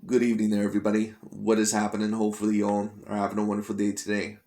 Good evening there, everybody. What is happening? Hopefully you all are having a wonderful day today.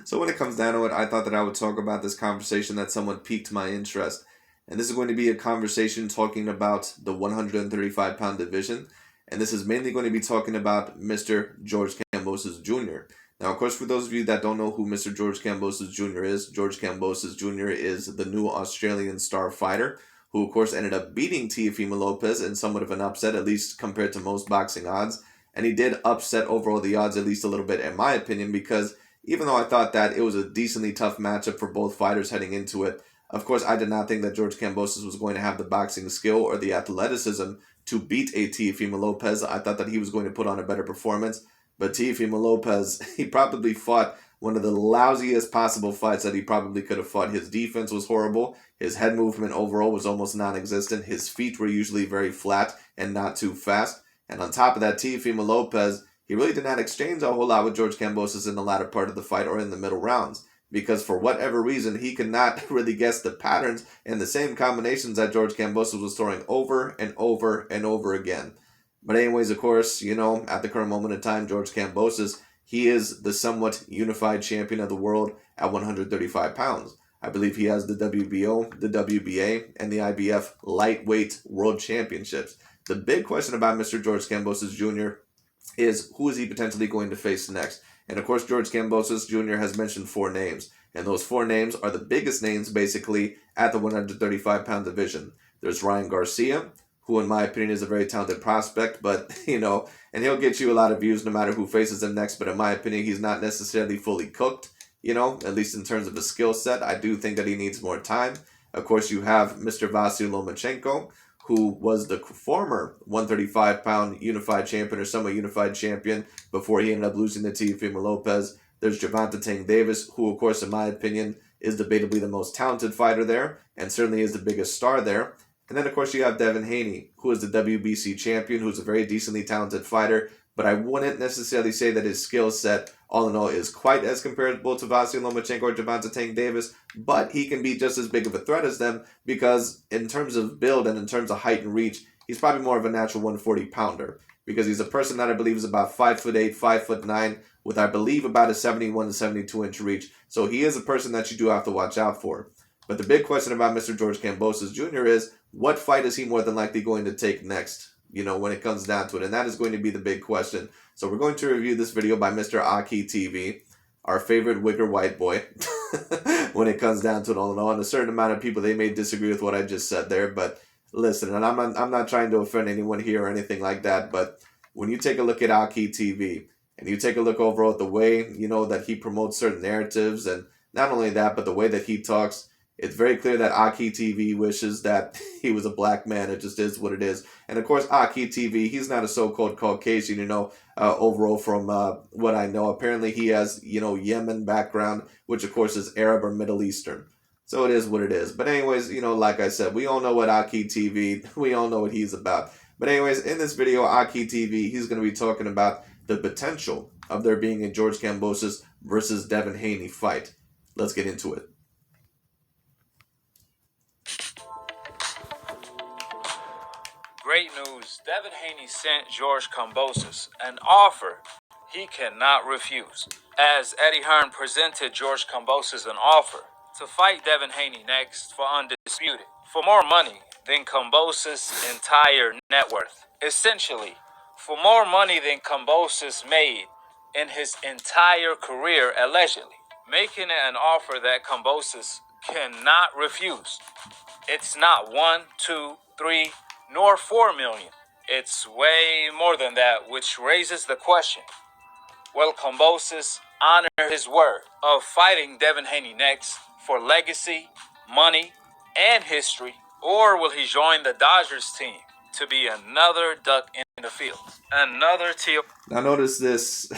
So when it comes down to it, I thought that I would talk about this conversation that somewhat piqued my interest. And this is going to be a conversation talking about the 135-pound division. And this is mainly going to be talking about Mr. George Kambosos Jr. Now, of course, for those of you that don't know who Mr. George Kambosos Jr. is, George Kambosos Jr. is the new Australian star fighter who of course ended up beating Teofimo Lopez in somewhat of an upset, at least compared to most boxing odds. And he did upset overall the odds at least a little bit, in my opinion, because even though I thought that it was a decently tough matchup for both fighters heading into it, of course I did not think that George Kambosos was going to have the boxing skill or the athleticism to beat a Teofimo Lopez. I thought that he was going to put on a better performance, but Teofimo Lopez, he probably fought one of the lousiest possible fights that he probably could have fought. His defense was horrible. His head movement overall was almost non-existent. His feet were usually very flat and not too fast. And on top of that, Teofimo Lopez, he really did not exchange a whole lot with George Kambosos in the latter part of the fight or in the middle rounds. Because for whatever reason, he could not really guess the patterns and the same combinations that George Kambosos was throwing over and over and over again. But anyways, of course, at the current moment in time, George Kambosos, he is the somewhat unified champion of the world at 135 pounds. I believe he has the WBO, the WBA, and the IBF lightweight world championships. The big question about Mr. George Kambosos Jr. is who is he potentially going to face next? And of course, George Kambosos Jr. has mentioned 4 names. And those 4 names are the biggest names basically at the 135-pound division. There's Ryan Garcia, who in my opinion is a very talented prospect, but, and he'll get you a lot of views no matter who faces him next, but in my opinion, he's not necessarily fully cooked, at least in terms of his skill set. I do think that he needs more time. Of course, you have Mr. Vasyl Lomachenko, who was the former 135-pound unified champion or somewhat unified champion before he ended up losing to Teofimo Lopez. There's Gervonta Tank Davis, who, of course, in my opinion, is debatably the most talented fighter there and certainly is the biggest star there. And then, of course, you have Devin Haney, who is the WBC champion, who's a very decently talented fighter. But I wouldn't necessarily say that his skill set, all in all, is quite as comparable to Vasyl Lomachenko or Gervonta Tank Davis. But he can be just as big of a threat as them because in terms of build and in terms of height and reach, he's probably more of a natural 140-pounder. Because he's a person that I believe is about 5'8", 5'9", with I believe about a 71 to 72-inch reach. So he is a person that you do have to watch out for. But the big question about Mr. George Kambosos Jr. is, what fight is he more than likely going to take next, when it comes down to it? And that is going to be the big question. So we're going to review this video by Mr. AKHi TV, our favorite wigger white boy, when it comes down to it all in all. And a certain amount of people, they may disagree with what I just said there. But listen, and I'm not trying to offend anyone here or anything like that. But when you take a look at AKHi TV, and you take a look overall at the way, that he promotes certain narratives, and not only that, but the way that he talks, it's very clear that AKHi TV wishes that he was a black man. It just is what it is. And of course, AKHi TV, he's not a so-called Caucasian, overall from what I know. Apparently he has, Yemen background, which of course is Arab or Middle Eastern. So it is what it is. But anyways, like I said, we all know what AKHi TV, we all know what he's about. But anyways, in this video, AKHi TV, he's going to be talking about the potential of there being a George Kambosos versus Devin Haney fight. Let's get into it. Great news. Devin Haney sent George Kambosos an offer he cannot refuse. As Eddie Hearn presented George Kambosos an offer to fight Devin Haney next for undisputed, for more money than Kambosos' entire net worth. Essentially, for more money than Kambosos made in his entire career, allegedly. Making it an offer that Kambosos cannot refuse. It's not 1, 2, 3, nor 4 million. It's way more than that, which raises the question, will Kambosos honor his word of fighting Devin Haney next for legacy, money, and history, or will he join the Dodgers team to be another duck in the field? Another teal. Now notice this,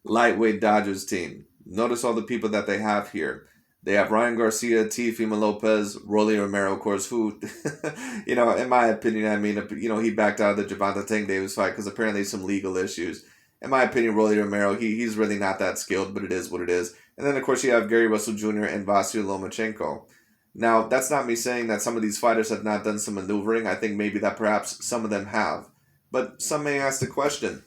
lightweight Dodgers team. Notice all the people that they have here. They have Ryan Garcia, Teofimo Lopez, Rolly Romero, of course, who, in my opinion, he backed out of the Gervonta Tank Davis fight because apparently some legal issues. In my opinion, Rolly Romero, he's really not that skilled, but it is what it is. And then, of course, you have Gary Russell Jr. and Vasyl Lomachenko. Now, that's not me saying that some of these fighters have not done some maneuvering. I think maybe that perhaps some of them have. But some may ask the question,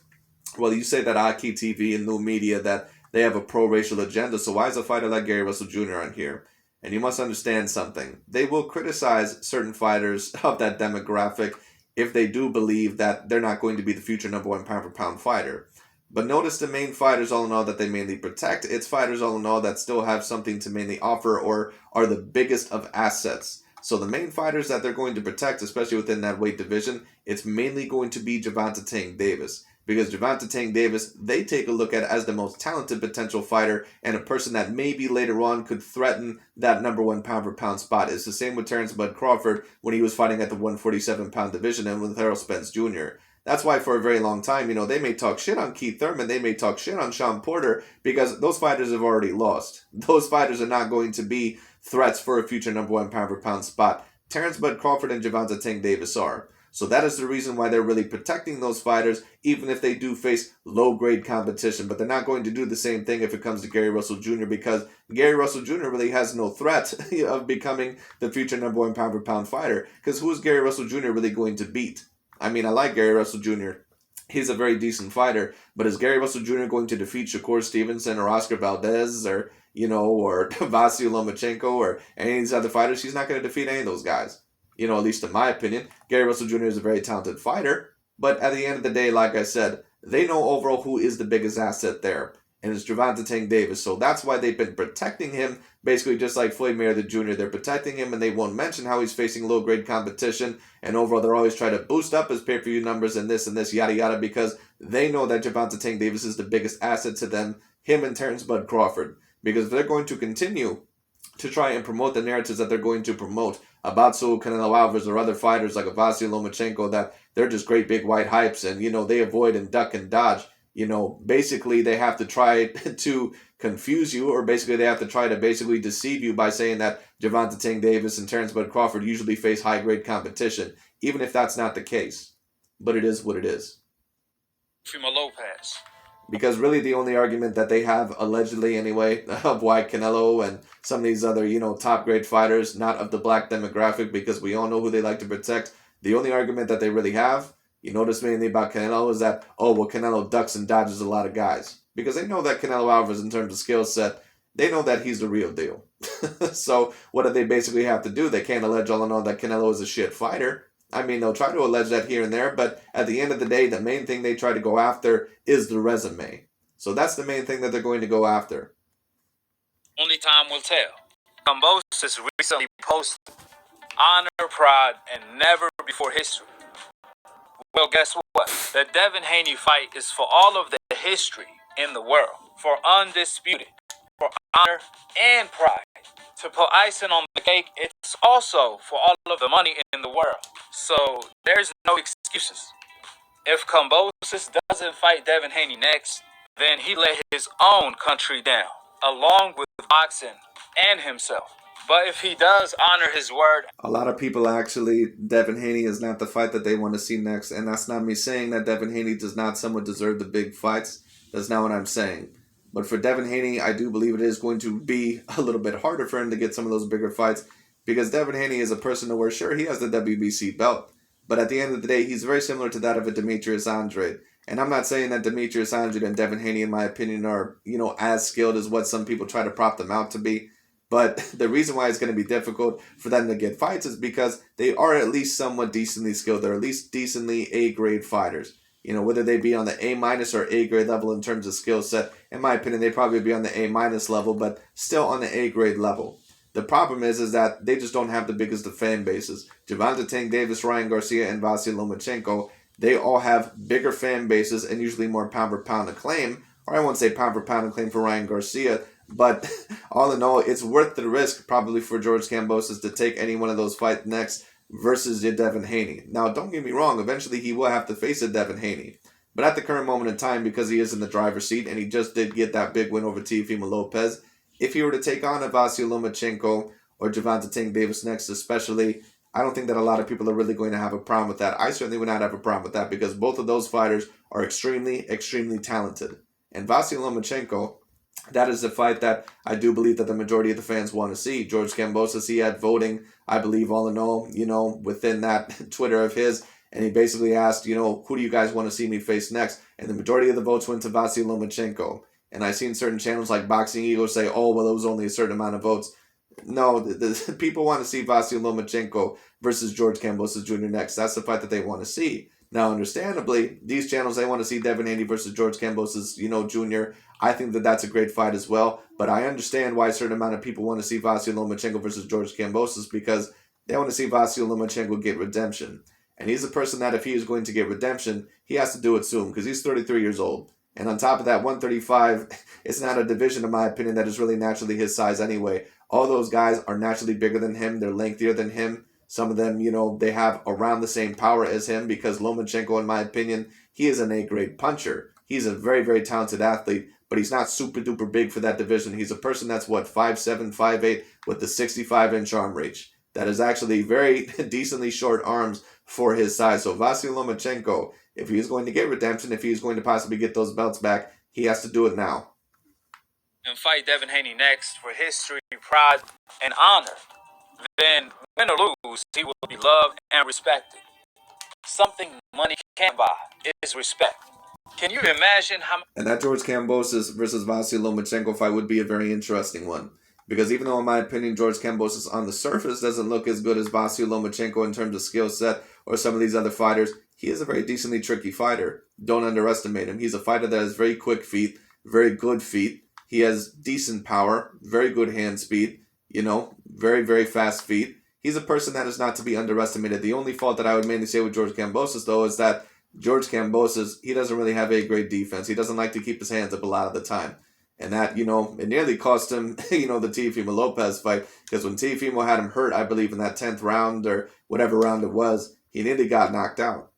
well, you say that AKHi TV and new media that they have a pro-racial agenda, so why is a fighter like Gary Russell Jr. on here? And you must understand something. They will criticize certain fighters of that demographic if they do believe that they're not going to be the future #1 pound-for-pound fighter. But notice the main fighters all in all that they mainly protect. It's fighters all in all that still have something to mainly offer or are the biggest of assets. So the main fighters that they're going to protect, especially within that weight division, it's mainly going to be Gervonta Tank Davis. Because Gervonta Tank Davis, they take a look at as the most talented potential fighter and a person that maybe later on could threaten that #1 pound-for-pound spot. It's the same with Terrence Bud Crawford when he was fighting at the 147-pound division and with Errol Spence Jr. That's why for a very long time, they may talk shit on Keith Thurman, they may talk shit on Sean Porter, because those fighters have already lost. Those fighters are not going to be threats for a future #1 pound-for-pound spot. Terrence Bud Crawford and Gervonta Tank Davis are. So that is the reason why they're really protecting those fighters, even if they do face low-grade competition. But they're not going to do the same thing if it comes to Gary Russell Jr. because Gary Russell Jr. really has no threat of becoming the future #1 pound-for-pound fighter. Because who is Gary Russell Jr. really going to beat? I mean, I like Gary Russell Jr. He's a very decent fighter, but is Gary Russell Jr. going to defeat Shakur Stevenson or Oscar Valdez or Vasyl Lomachenko or any of these other fighters? He's not going to defeat any of those guys. At least in my opinion. Gary Russell Jr. is a very talented fighter, but at the end of the day, like I said, they know overall who is the biggest asset there, and it's Gervonta Tank Davis. So that's why they've been protecting him, basically just like Floyd Mayweather Jr. They're protecting him, and they won't mention how he's facing low-grade competition, and overall they're always trying to boost up his pay-per-view numbers and this, yada, yada, because they know that Gervonta Tank Davis is the biggest asset to them, him and Terrence Bud Crawford. Because if they're going to continue to try and promote the narratives that they're going to promote about Canelo Alvarez or other fighters like a Vasyl Lomachenko, that they're just great big white hypes and, they avoid and duck and dodge. Basically they have to try to confuse you, or basically they have to try to basically deceive you by saying that Gervonta Tank Davis and Terrence Bud Crawford usually face high-grade competition, even if that's not the case. But it is what it is. Lopez. Because really the only argument that they have, allegedly anyway, of why Canelo and some of these other, top-grade fighters, not of the black demographic, because we all know who they like to protect, the only argument that they really have, you notice mainly about Canelo, is that, Canelo ducks and dodges a lot of guys. Because they know that Canelo Alvarez, in terms of skill set, they know that he's the real deal. So what do they basically have to do? They can't allege all in all that Canelo is a shit fighter. I mean, they'll try to allege that here and there, but at the end of the day, the main thing they try to go after is the resume. So that's the main thing that they're going to go after. Only time will tell. Kambosos recently posted, "Honor, pride, and never before history." Well, guess what? The Devin Haney fight is for all of the history in the world, for undisputed, for honor and pride. To put icing on the cake, it's also for all of the money in the world. So there's no excuses. If Kambosos doesn't fight Devin Haney next, then he let his own country down, along with boxing and himself. But if he does honor his word... A lot of people actually, Devin Haney is not the fight that they want to see next. And that's not me saying that Devin Haney does not somewhat deserve the big fights. That's not what I'm saying. But for Devin Haney, I do believe it is going to be a little bit harder for him to get some of those bigger fights. Because Devin Haney is a person to where, sure, he has the WBC belt. But at the end of the day, he's very similar to that of a Demetrius Andrade. And I'm not saying that Demetrius Andrade and Devin Haney, in my opinion, are, as skilled as what some people try to prop them out to be. But the reason why it's going to be difficult for them to get fights is because they are at least somewhat decently skilled. They're at least decently A-grade fighters. Whether they be on the A- or A-grade level in terms of skill set. In my opinion, they'd probably be on the A- level, but still on the A-grade level. The problem is that they just don't have the biggest of fan bases. Gervonta Tank Davis, Ryan Garcia, and Vasyl Lomachenko, they all have bigger fan bases and usually more pound-for-pound acclaim. Or I won't say pound-for-pound acclaim for Ryan Garcia, but all in all, it's worth the risk probably for George Kambosos to take any one of those fights next versus Devin Haney. Now, don't get me wrong, eventually he will have to face a Devin Haney. But at the current moment in time, because he is in the driver's seat and he just did get that big win over Teofimo Lopez, if he were to take on a Vasyl Lomachenko or Gervonta Tank Davis next especially, I don't think that a lot of people are really going to have a problem with that. I certainly would not have a problem with that because both of those fighters are extremely, extremely talented. And Vasyl Lomachenko, that is the fight that I do believe that the majority of the fans want to see. George Kambosos, he had voting, I believe, all in all, within that Twitter of his, And he basically asked, who do you guys want to see me face next? And the majority of the votes went to Vasyl Lomachenko. And I've seen certain channels like Boxing Eagle say, oh, well, it was only a certain amount of votes. No, the people want to see Vasyl Lomachenko versus George Kambosos Jr. next. That's the fight that they want to see. Now, understandably, these channels, they want to see Devin Haney versus George Kambosos, Jr. I think that that's a great fight as well. But I understand why a certain amount of people want to see Vasyl Lomachenko versus George Kambosos, because they want to see Vasyl Lomachenko get redemption. And he's a person that if he is going to get redemption, he has to do it soon because he's 33 years old. And on top of that, 135, it's not a division, in my opinion, that is really naturally his size anyway. All those guys are naturally bigger than him. They're lengthier than him. Some of them, they have around the same power as him because Lomachenko, in my opinion, he is an A-grade puncher. He's a very, very talented athlete, but he's not super duper big for that division. He's a person that's, 5'7", 5'8", with the 65-inch arm reach. That is actually very decently short arms for his size. So Vasyl Lomachenko, if he is going to get redemption, if he is going to possibly get those belts back, he has to do it now. And fight Devin Haney next for history, pride, and honor. Then, win or lose, he will be loved and respected. Something money can't buy is respect. Can you imagine how... And that George Kambosos versus Vasyl Lomachenko fight would be a very interesting one. Because even though, in my opinion, George Kambosos on the surface doesn't look as good as Vasyl Lomachenko in terms of skill set or some of these other fighters, he is a very decently tricky fighter. Don't underestimate him. He's a fighter that has very quick feet, very good feet. He has decent power, very good hand speed, very, very fast feet. He's a person that is not to be underestimated. The only fault that I would mainly say with George Kambosos, though, is that George Kambosos, he doesn't really have a great defense. He doesn't like to keep his hands up a lot of the time. And that, it nearly cost him, the Teofimo Lopez fight. Because when Teofimo had him hurt, I believe in that 10th round or whatever round it was, he nearly got knocked out.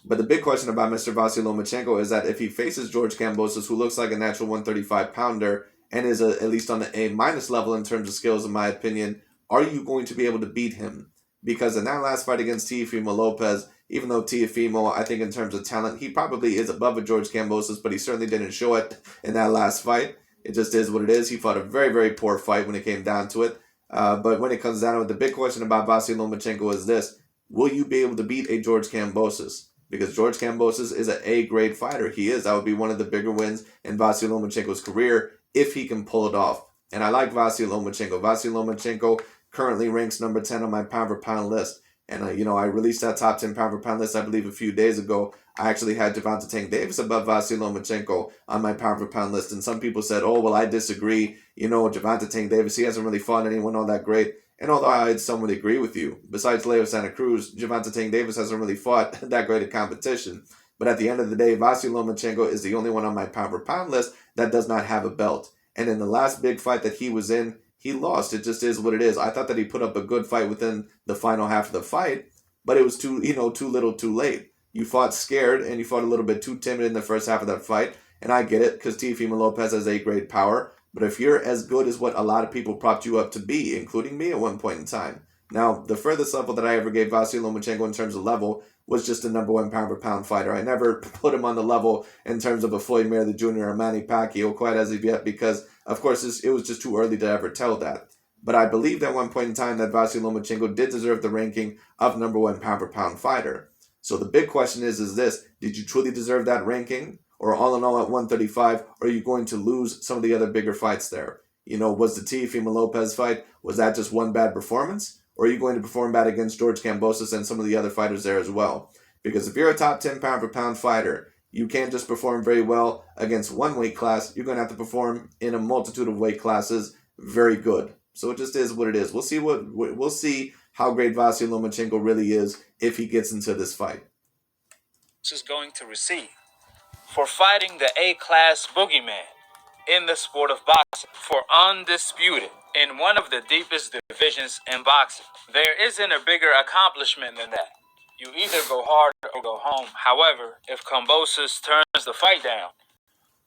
But the big question about Mr. Vasyl Lomachenko is that if he faces George Kambosos, who looks like a natural 135-pounder and is at least on the A- level in terms of skills, in my opinion, are you going to be able to beat him? Because in that last fight against Teofimo Lopez, even though Teofimo, I think in terms of talent, he probably is above a George Kambosos, but he certainly didn't show it in that last fight. It just is what it is. He fought a very, very poor fight when it came down to it. But when it comes down to it, the big question about Vasyl Lomachenko is this. Will you be able to beat a George Kambosos? Because George Kambosos is an A-grade fighter. He is. That would be one of the bigger wins in Vasyl Lomachenko's career if he can pull it off. And I like Vasyl Lomachenko. Vasyl Lomachenko currently ranks number 10 on my pound-for-pound list. And, I released that top 10 pound-for-pound list, I believe, a few days ago. I actually had Gervonta Tank Davis above Vasyl Lomachenko on my pound-for-pound list. And some people said, oh, well, I disagree. Gervonta Tank Davis, he hasn't really fought anyone all that great. And although I somewhat agree with you, besides Leo Santa Cruz, Gervonta Tank Davis hasn't really fought that great a competition. But at the end of the day, Vasyl Lomachenko is the only one on my pound-for-pound list that does not have a belt. And in the last big fight that he was in, he lost. It just is what it is. I thought that he put up a good fight within the final half of the fight, but it was too little too late. You fought scared, and you fought a little bit too timid in the first half of that fight, and I get it, because Teofimo Lopez has A-grade power, but if you're as good as what a lot of people propped you up to be, including me at one point in time. Now, the furthest level that I ever gave Vasyl Lomachenko in terms of level was just a number 1 pound-for-pound fighter. I never put him on the level in terms of a Floyd Mayweather Jr. or Manny Pacquiao quite as of yet because, of course, it was just too early to ever tell that. But I believed at one point in time that Vasyl Lomachenko did deserve the ranking of number 1 pound-for-pound fighter. So the big question is this, did you truly deserve that ranking? Or all in all at 135, are you going to lose some of the other bigger fights there? Was the Teofimo Lopez fight, was that just one bad performance? Or are you going to perform bad against George Kambosos and some of the other fighters there as well? Because if you're a top 10 pound-for-pound fighter, you can't just perform very well against one weight class. You're going to have to perform in a multitude of weight classes very good. So it just is what it is. We'll see how great Vasyl Lomachenko really is if he gets into this fight. This is going to receive for fighting the A-class boogeyman in the sport of boxing, for undisputed in one of the deepest divisions in boxing. There isn't a bigger accomplishment than that. You either go hard or go home. However, if Kambosos turns the fight down,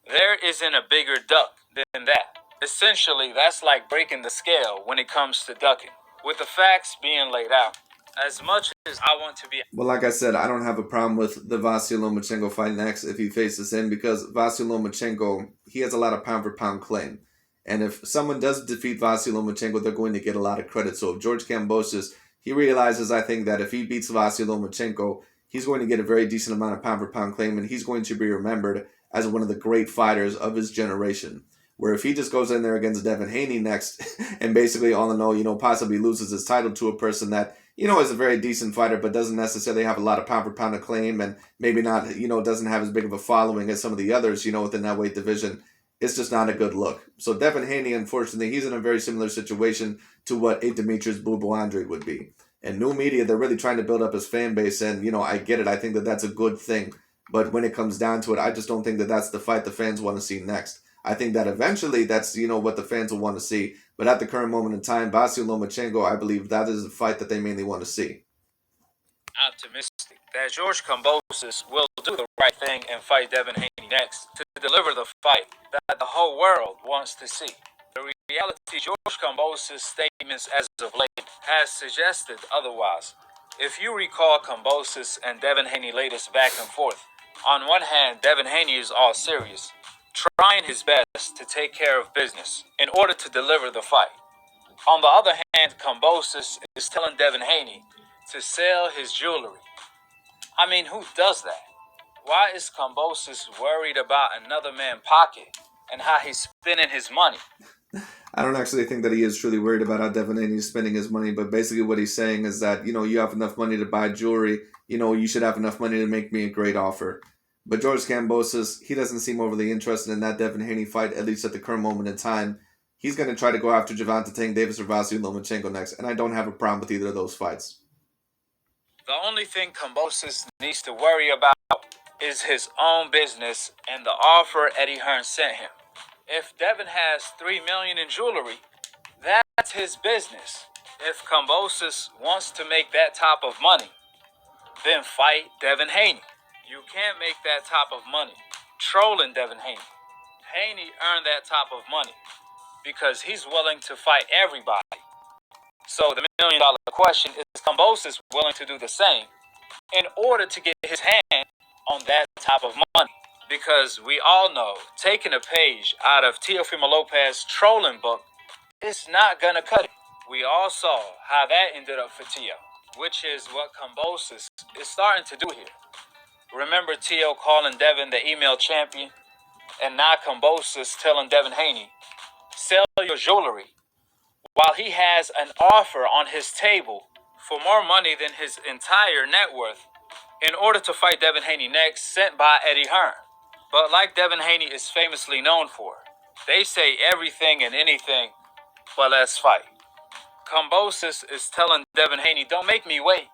there isn't a bigger duck than that. Essentially, that's like breaking the scale when it comes to ducking, with the facts being laid out. As much as I want to be... Well, like I said, I don't have a problem with the Vasyl Lomachenko fight next if he faces him because Vasyl Lomachenko, he has a lot of pound-for-pound claim. And if someone does defeat Vasyl Lomachenko, they're going to get a lot of credit. So if George Kambosos, he realizes, I think, that if he beats Vasyl Lomachenko, he's going to get a very decent amount of pound-for-pound claim, and he's going to be remembered as one of the great fighters of his generation. Where if he just goes in there against Devin Haney next, and basically, all in all, possibly loses his title to a person that, is a very decent fighter, but doesn't necessarily have a lot of pound-for-pound acclaim, and maybe not, doesn't have as big of a following as some of the others, within that weight division, it's just not a good look. So Devin Haney, unfortunately, he's in a very similar situation to what a Demetrius Boo Andrade would be. And new media, they're really trying to build up his fan base, and, I get it. I think that that's a good thing. But when it comes down to it, I just don't think that that's the fight the fans want to see next. I think that eventually that's, what the fans will want to see. But at the current moment in time, Vasyl Lomachenko, I believe that is the fight that they mainly want to see. Optimistic that George Kambosos will do the right thing and fight Devin Haney next to deliver the fight that the whole world wants to see. The reality, George Kambosos' statements as of late has suggested otherwise. If you recall Kambosos and Devin Haney latest back and forth, on one hand, Devin Haney is all serious, trying his best to take care of business in order to deliver the fight. On the other hand, Kambosos is telling Devin Haney to sell his jewelry. I mean, who does that? Why is Kambosos worried about another man's pocket and how he's spending his money? I don't actually think that he is truly worried about how Devin Haney is spending his money, but basically what he's saying is that, you have enough money to buy jewelry, you should have enough money to make me a great offer. But George Kambosos, he doesn't seem overly interested in that Devin Haney fight, at least at the current moment in time. He's going to try to go after Gervonta Tank Davis or Vasyl Lomachenko next, and I don't have a problem with either of those fights. The only thing Kambosos needs to worry about is his own business and the offer Eddie Hearn sent him. If Devin has $3 million in jewelry, that's his business. If Kambosos wants to make that type of money, then fight Devin Haney. You can't make that type of money trolling Devin Haney. Haney earned that type of money because he's willing to fight everybody. So the $1 million question is Kambosos willing to do the same in order to get his hand on that type of money? Because we all know taking a page out of Teofimo Lopez's trolling book is not going to cut it. We all saw how that ended up for Teo, which is what Kambosos is starting to do here. Remember Teo calling Devin the email champion? And now Kambosos telling Devin Haney, sell your jewelry, while he has an offer on his table for more money than his entire net worth in order to fight Devin Haney next, sent by Eddie Hearn. But like Devin Haney is famously known for, they say everything and anything, but let's fight. Kambosos is telling Devin Haney, don't make me wait.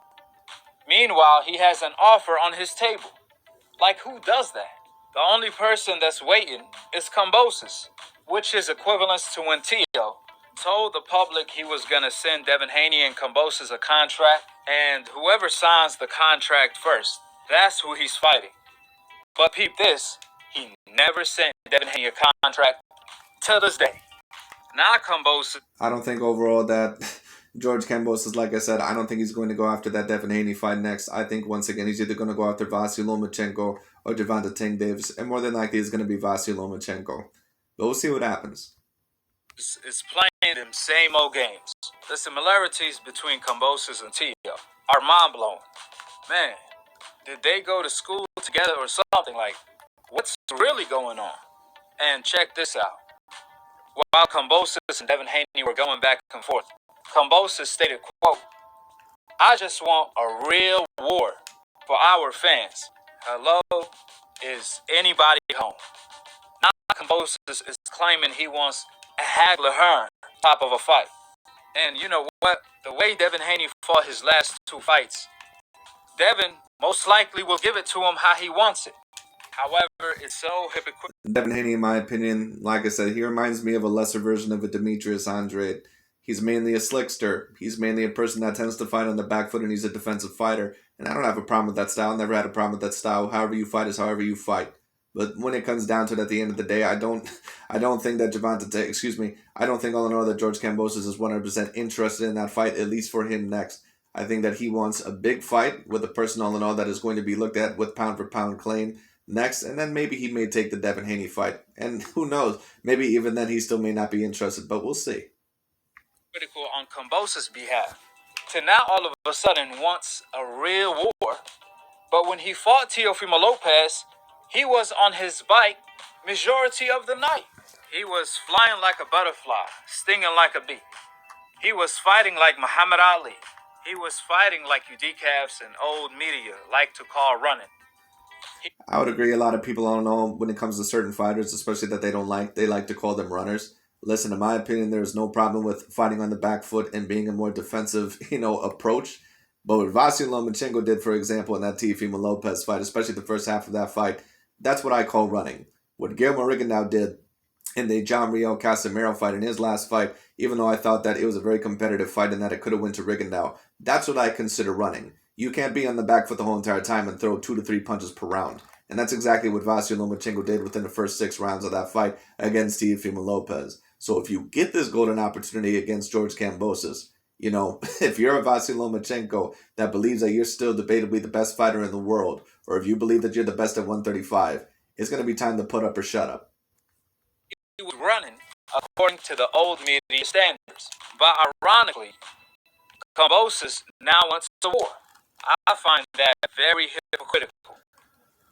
Meanwhile, he has an offer on his table. Like, who does that? The only person that's waiting is Kambosos, which is equivalent to when Teo told the public he was going to send Devin Haney and Kambosos a contract, and whoever signs the contract first, that's who he's fighting. But peep this, he never sent Devin Haney a contract till this day. Now Kambosos... I don't think overall that George Kambosos, like I said, I don't think he's going to go after that Devin Haney fight next. I think, once again, he's either going to go after Vasyl Lomachenko or Gervonta Tank Davis, and more than likely it's going to be Vasyl Lomachenko. But we'll see what happens. Is playing them same old games. The similarities between Kambosos and Teo are mind-blowing. Man, did they go to school together or something? Like, what's really going on? And check this out. While Kambosos and Devin Haney were going back and forth, Kambosos stated, quote, I just want a real war for our fans. Hello, is anybody home? Now Kambosos is claiming he wants a Hagler Hearn type of a fight. And you know what? The way Devin Haney fought his last two fights, Devin most likely will give it to him how he wants it. However, it's so hypocritical. Devin Haney, in my opinion, like I said, he reminds me of a lesser version of a Demetrius Andrade. He's mainly a slickster. He's mainly a person that tends to fight on the back foot, and he's a defensive fighter. And I don't have a problem with that style. Never had a problem with that style. However you fight is however you fight. But when it comes down to it, at the end of the day, I don't think that I don't think all in all that George Kambosos is 100% interested in that fight, at least for him next. I think that he wants a big fight with a person all in all that is going to be looked at with pound for pound claim next, and then maybe he may take the Devin Haney fight. And who knows, maybe even then he still may not be interested, but we'll see. Critical on Kambosos' behalf. to now all of a sudden wants a real war. But when he fought Teofimo Lopez, he was on his bike majority of the night. He was flying like a butterfly, stinging like a bee. He was fighting like Muhammad Ali. He was fighting like you decaps and old media like to call running. I would agree. A lot of people, I don't know, when it comes to certain fighters, especially that they like to call them runners. Listen, in my opinion, there's no problem with fighting on the back foot and being a more defensive, approach. But what Vasyl Lomachenko did, for example, in that Teofimo Lopez fight, especially the first half of that fight, that's what I call running. What Guillermo Rigondeaux did in the John Rio Casemiro fight in his last fight, even though I thought that it was a very competitive fight and that it could have went to Rigondeaux, that's what I consider running. You can't be on the back foot the whole entire time and throw 2 to 3 punches per round. And that's exactly what Vasyl Lomachenko did within the first 6 rounds of that fight against Teofimo Lopez. So if you get this golden opportunity against George Kambosos, if you're a Vasyl Lomachenko that believes that you're still debatably the best fighter in the world, or if you believe that you're the best at 135, it's going to be time to put up or shut up. He was running according to the old media standards. But ironically, Kambosos now wants a war. I find that very hypocritical.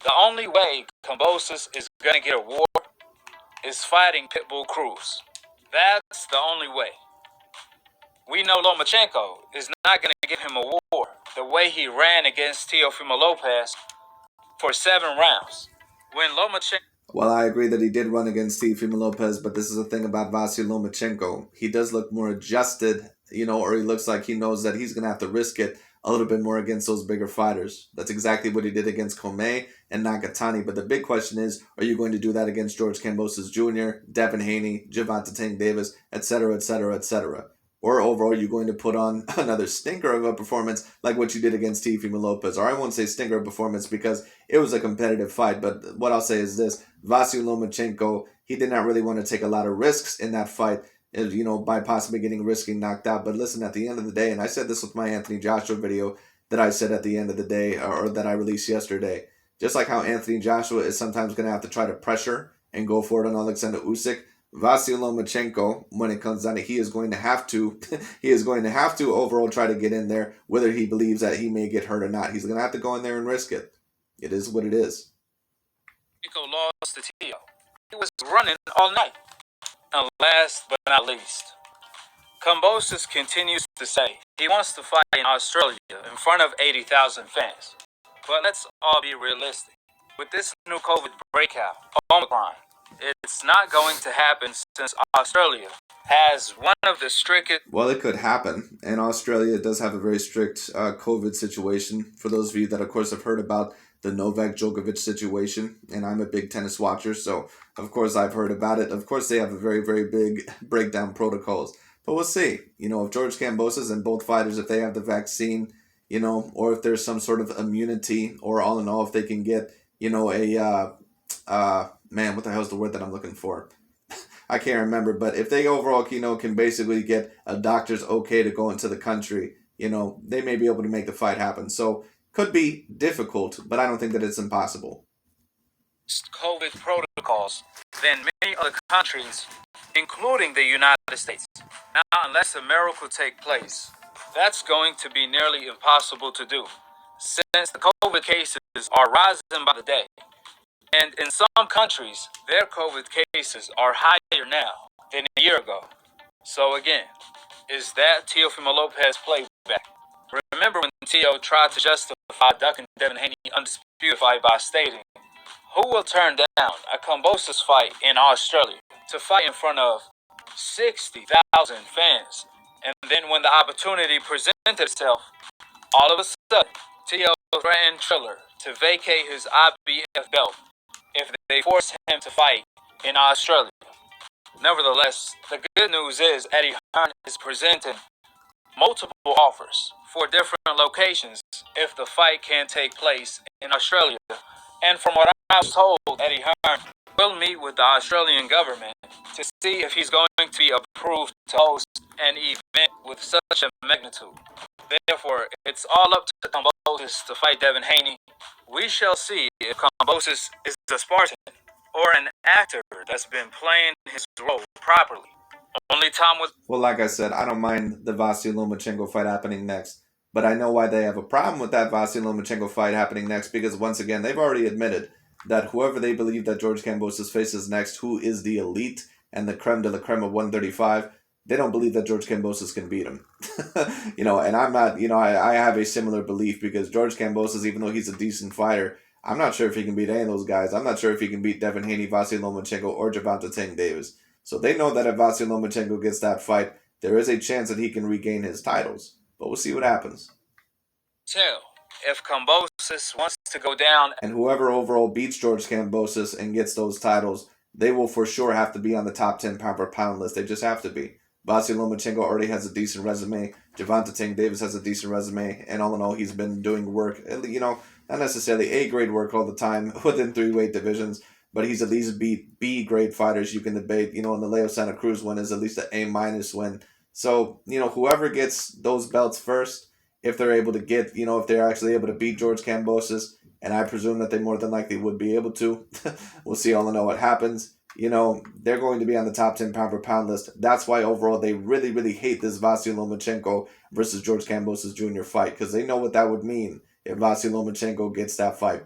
The only way Kambosos is going to get a war is fighting Pitbull Cruz. That's the only way. We know Lomachenko is not going to give him a war the way he ran against Teofimo Lopez for 7 rounds. When Lomachenko... Well, I agree that he did run against Teofimo Lopez, but this is the thing about Vasyl Lomachenko. He does look more adjusted, or he looks like he knows that he's going to have to risk it a little bit more against those bigger fighters. That's exactly what he did against Comey and Nakatani. But the big question is, are you going to do that against George Kambosos Jr., Devin Haney, Gervonta Tank Davis, etc., etc., etc.? Or overall, you're going to put on another stinker of a performance like what you did against Teofimo Lopez. Or I won't say stinker of performance because it was a competitive fight. But what I'll say is this. Vasyl Lomachenko, he did not really want to take a lot of risks in that fight, by possibly getting risky knocked out. But listen, at the end of the day, and I said this with my Anthony Joshua video that I said at the end of the day, or that I released yesterday. Just like how Anthony Joshua is sometimes going to have to try to pressure and go for it on Alexander Usyk, Vasyl Lomachenko, when it comes down to he is going to have to overall try to get in there, whether he believes that he may get hurt or not. He's going to have to go in there and risk it. It is what it is. Nico lost to Tio. He was running all night. And last but not least, Kambosos continues to say he wants to fight in Australia in front of 80,000 fans. But let's all be realistic. With this new COVID breakout, Omicron, it's not going to happen since Australia has one of the strictest... Well, it could happen. And Australia does have a very strict COVID situation. For those of you that, of course, have heard about the Novak Djokovic situation, and I'm a big tennis watcher, so of course I've heard about it. Of course, they have a very, very big breakdown protocols. But we'll see. If George Kambosos and both fighters, if they have the vaccine, or if there's some sort of immunity, or all in all, if they can get, man, what the hell is the word that I'm looking for? I can't remember, but if they overall, can basically get a doctor's okay to go into the country, they may be able to make the fight happen. So, could be difficult, but I don't think that it's impossible. COVID protocols than many other countries, including the United States. Now, unless a miracle takes place, that's going to be nearly impossible to do, since the COVID cases are rising by the day. And in some countries, their COVID cases are higher now than a year ago. So again, is that Teofimo Lopez playback? Remember when Teo tried to justify ducking Devin Haney undisputed fight by stating, who will turn down a Kambosos fight in Australia to fight in front of 60,000 fans? And then when the opportunity presented itself, all of a sudden, Teo threatened Triller to vacate his IBF belt if they force him to fight in Australia. Nevertheless, the good news is Eddie Hearn is presenting multiple offers for different locations if the fight can take place in Australia. And from what I was told, Eddie Hearn will meet with the Australian government to see if he's going to be approved to host an event with such a magnitude. Therefore, it's all up to Kambosos to fight Devin Haney. We shall see if Kambosos is a Spartan or an actor that's been playing his role properly. Only time was... Well, like I said, I don't mind the Vasyl Lomachenko fight happening next. But I know why they have a problem with that Vasyl Lomachenko fight happening next, because once again, they've already admitted that whoever they believe that George Kambosos faces next, who is the elite and the creme de la creme of 135, they don't believe that George Kambosos can beat him. And I'm not, I have a similar belief, because George Kambosos, even though he's a decent fighter, I'm not sure if he can beat any of those guys. I'm not sure if he can beat Devin Haney, Vasyl Lomachenko, or Gervonta Tank Davis. So they know that if Vasyl Lomachenko gets that fight, there is a chance that he can regain his titles. But we'll see what happens. Tell if Kambosos wants to go down. And whoever overall beats George Kambosos and gets those titles, they will for sure have to be on the top 10 pound for pound list. They just have to be. Vasyl Lomachenko already has a decent resume. Gervonta Tank Davis has a decent resume. And all in all, he's been doing work, not necessarily A-grade work all the time within 3-weight divisions, but he's at least beat B-grade fighters. You can debate, and the Leo Santa Cruz win is at least an A- win. So, whoever gets those belts first, if they're able to get, if they're actually able to beat George Kambosos, and I presume that they more than likely would be able to. We'll see all in all what happens. They're going to be on the top 10 pound for pound list. That's why overall they really, really hate this Vasyl Lomachenko versus George Kambosos Jr. fight, because they know what that would mean if Vasyl Lomachenko gets that fight.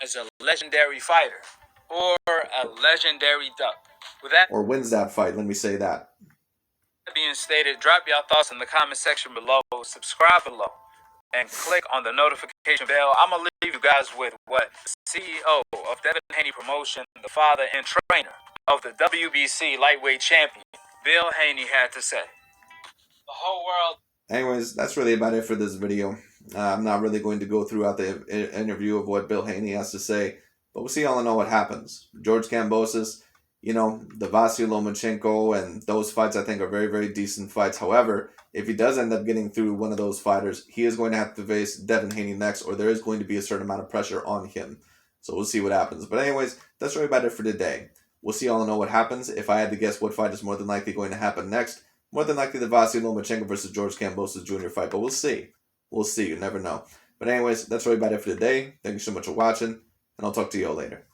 As a legendary fighter or a legendary duck. With that, or wins that fight, let me say that. Being stated, drop your thoughts in the comment section below, subscribe below, and click on the notification bell. I'm going to leave you guys with what the CEO of Devin Haney Promotion, the father and trainer of the WBC lightweight champion, Bill Haney, had to say. The whole world. Anyways, that's really about it for this video. I'm not really going to go throughout the interview of what Bill Haney has to say, but we'll see all in all what happens. George Kambosos, the Vasyl Lomachenko, and those fights I think are very, very decent fights. However, if he does end up getting through one of those fighters, he is going to have to face Devin Haney next, or there is going to be a certain amount of pressure on him. So we'll see what happens. But anyways, that's really about it for today. We'll see all in all what happens. If I had to guess what fight is more than likely going to happen next, more than likely the Vasyl Lomachenko versus George Kambosos Jr. fight. But we'll see. We'll see. You never know. But anyways, that's really about it for today. Thank you so much for watching, and I'll talk to you all later.